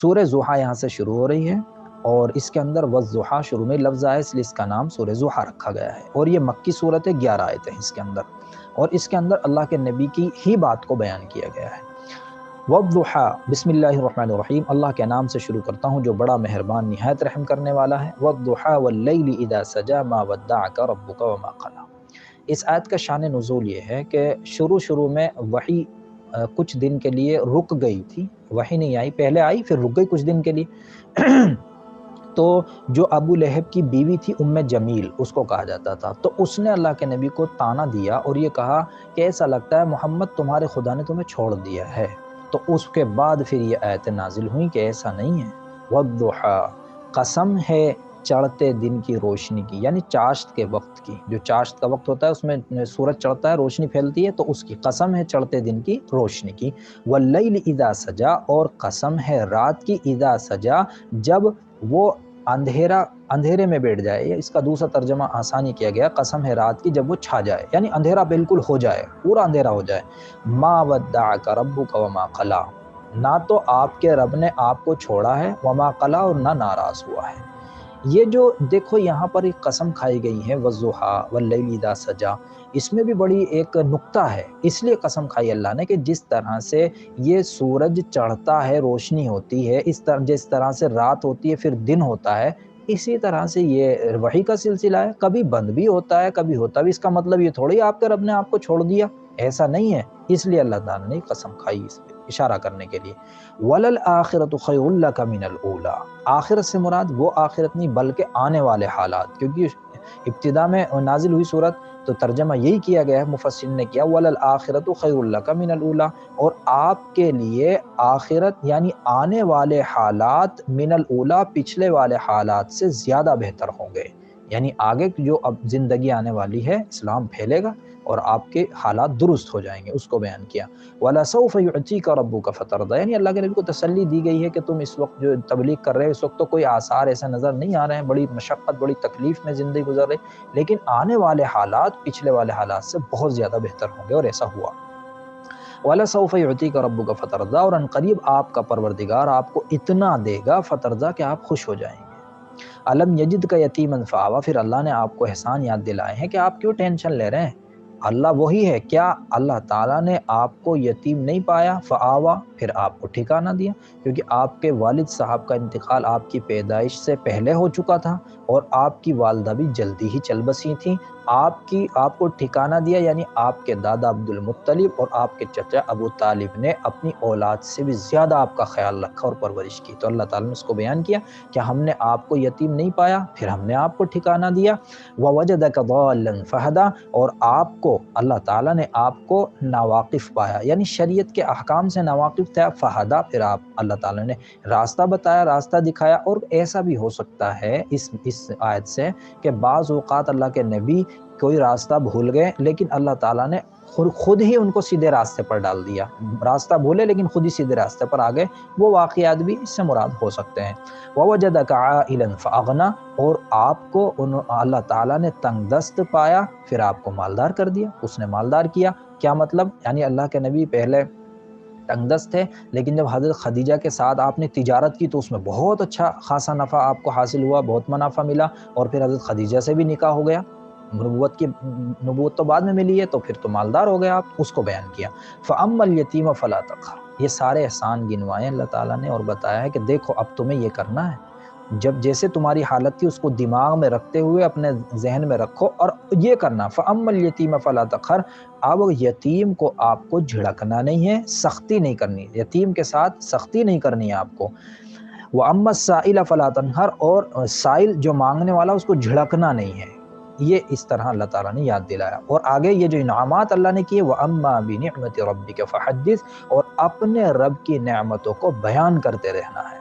سورہ ضحیٰ یہاں سے شروع ہو رہی ہے اور اس کے اندر والضحیٰ شروع میں لفظ آیا، اس لیے اس کا نام سورہ ضحیٰ رکھا گیا ہے، اور یہ مکی صورت ہے، 11 آیتیں ہیں اس کے اندر، اور اس کے اندر اللہ کے نبی کی ہی بات کو بیان کیا گیا ہے۔ والضحیٰ، بسم اللہ الرحمن الرحیم، اللہ کے نام سے شروع کرتا ہوں جو بڑا مہربان نہایت رحم کرنے والا ہے۔ والضحیٰ واللیل اذا سجی ما ودعک ربک وما قلی۔ اس آیت کا شان نزول یہ ہے کہ شروع میں وحی کچھ دن کے لیے رک گئی تھی، وحی نہیں آئی، پہلے آئی پھر رک گئی کچھ دن کے لیے۔ تو جو ابو لہب کی بیوی تھی ام جمیل اس کو کہا جاتا تھا، تو اس نے اللہ کے نبی کو طعنہ دیا اور یہ کہا کہ ایسا لگتا ہے محمد تمہارے خدا نے تمہیں چھوڑ دیا ہے۔ تو اس کے بعد پھر یہ آیتیں نازل ہوئیں کہ ایسا نہیں ہے۔ والضحیٰ، قسم ہے چڑھتے دن کی روشنی کی، یعنی چاشت کے وقت کی، جو چاشت کا وقت ہوتا ہے اس میں سورج چڑھتا ہے، روشنی پھیلتی ہے، تو اس کی قسم ہے چڑھتے دن کی روشنی کی۔ واللیل اذا سجا، اور قسم ہے رات کی، اذا سجا جب وہ اندھیرے میں بیٹھ جائے، اس کا دوسرا ترجمہ آسانی کیا گیا، قسم ہے رات کی جب وہ چھا جائے، یعنی اندھیرا بالکل ہو جائے، پورا اندھیرا ہو جائے۔ ما ودعک ربک وما قلی، نہ تو آپ کے رب نے آپ کو چھوڑا ہے، وما قلی، اور نہ ناراض ہوا ہے۔ یہ جو دیکھو یہاں پر ایک قسم کھائی گئی ہے والضحیٰ واللیل اذا سجا، اس میں بھی بڑی ایک نکتہ ہے، اس لیے قسم کھائی اللہ نے کہ جس طرح سے یہ سورج چڑھتا ہے روشنی ہوتی ہے، جس طرح سے رات ہوتی ہے پھر دن ہوتا ہے، اسی طرح سے یہ وحی کا سلسلہ ہے، کبھی بند بھی ہوتا ہے کبھی ہوتا بھی۔ اس کا مطلب یہ تھوڑی آپ کے رب نے آپ کو چھوڑ دیا، ایسا نہیں ہے، اس لیے اللہ تعالیٰ نے قسم کھائی اس پہ اشارہ کرنے کے لیے۔ وَلَلْآخِرَةُ خَيْرٌ لَكَ مِنَ الْأُولَىٰ، آخرت سے مراد وہ آخرت نہیں بلکہ آنے والے حالات، کیونکہ ابتدا میں نازل ہوئی صورت تو ترجمہ یہی کیا گیا ہے، مفسرین نے کیا وَلَلْآخِرَةُ خَيْرٌ لَكَ مِنَ الْأُولَىٰ، اور آپ کے لیے آخرت یعنی آنے والے حالات من الاولیٰ پچھلے والے حالات سے زیادہ بہتر ہوں گے، یعنی آگے جو اب زندگی آنے والی ہے، اسلام پھیلے گا اور آپ کے حالات درست ہو جائیں گے، اس کو بیان کیا۔ وَلَسَوْفَ يُعْطِيكَ رَبُّكَ فَتَرْضَىٰ، یعنی اللہ کے نبی کو تسلی دی گئی ہے کہ تم اس وقت جو تبلیغ کر رہے ہو اس وقت تو کوئی آثار ایسے نظر نہیں آ رہے ہیں، بڑی مشقت بڑی تکلیف میں زندگی گزر رہی، لیکن آنے والے حالات پچھلے والے حالات سے بہت زیادہ بہتر ہوں گے، اور ایسا ہوا۔ وَلَسَوْفَ يُعْطِيكَ رَبُّكَ فَتَرْضَىٰ، اور ان قریب آپ کا پروردگار آپ کو اتنا دے گا فترضیٰ کہ آپ خوش ہو جائیں گے۔ الم یجد کا یتیما فآویٰ، پھر اللہ نے آپ کو احسان یاد دلائے ہیں کہ آپ کیوں ٹینشن لے رہے ہیں، اللہ وہی ہے، کیا اللہ تعالیٰ نے آپ کو یتیم نہیں پایا، فآویٰ، پھر آپ کو ٹھکانہ دیا، کیونکہ آپ کے والد صاحب کا انتقال آپ کی پیدائش سے پہلے ہو چکا تھا اور آپ کی والدہ بھی جلدی ہی چل بسی تھیں، آپ کو ٹھکانہ دیا، یعنی آپ کے دادا عبد المطلب اور آپ کے چچا ابو طالب نے اپنی اولاد سے بھی زیادہ آپ کا خیال رکھا اور پرورش کی، تو اللہ تعالیٰ نے اس کو بیان کیا کہ ہم نے آپ کو یتیم نہیں پایا، پھر ہم نے آپ کو ٹھکانہ دیا۔ وَوَجَدَكَ ضَالًّا فَهَدَىٰ، اور آپ کو اللہ تعالیٰ نے آپ کو ناواقف پایا، یعنی شریعت کے احکام سے ناواقف تھے، فہدا، پھر آپ اللہ تعالیٰ نے راستہ بتایا، راستہ دکھایا۔ اور ایسا بھی ہو سکتا ہے اس آیت سے کہ بعض اوقات اللہ کے نبی کوئی راستہ بھول گئے لیکن اللہ تعالیٰ نے خود ہی ان کو سیدھے راستے پر ڈال دیا، راستہ بھولے لیکن خود ہی سیدھے راستے پر آ گئے، وہ واقعات بھی اس سے مراد ہو سکتے ہیں۔ وَوَجَدَكَ عَائِلًا فَأَغْنَىٰ، اور آپ کو اللہ تعالیٰ نے تنگ دست پایا، پھر آپ کو مالدار کر دیا، اس نے مالدار کیا۔ کیا مطلب؟ یعنی اللہ کے نبی پہلے تنگ دست تھے لیکن جب حضرت خدیجہ کے ساتھ آپ نے تجارت کی تو اس میں بہت اچھا خاصا نفع آپ کو حاصل ہوا، بہت منافع ملا، اور پھر حضرت خدیجہ سے بھی نکاح ہو گیا، نبوت تو بعد میں ملی ہے تو پھر تو مالدار ہو گئے آپ، اس کو بیان کیا۔ فَأَمَّا الْيَتِيمَ فَلَا تَقْهَرْ، یہ سارے احسان گنوائے اللہ تعالیٰ نے اور بتایا ہے کہ دیکھو اب تمہیں یہ کرنا ہے، جب جیسے تمہاری حالت تھی اس کو دماغ میں رکھتے ہوئے اپنے ذہن میں رکھو اور یہ کرنا۔ فَأَمَّا الْيَتِيمَ فَلَا تَقْهَرْ، اب یتیم کو آپ کو جھڑکنا نہیں ہے، سختی نہیں کرنی، یتیم کے ساتھ سختی نہیں کرنی ہے آپ کو۔ وَأَمَّا السَّائِلَ فَلَا تَنْهَرْ، اور سائل جو مانگنے والا اس کو جھڑکنا نہیں ہے، یہ اس طرح اللہ تعالیٰ نے یاد دلایا۔ اور آگے یہ جو انعامات اللہ نے کیے، وَأَمَّا بِنِعْمَةِ رَبِّكَ فَحَدِّثْ، اور اپنے رب کی نعمتوں کو بیان کرتے رہنا ہے۔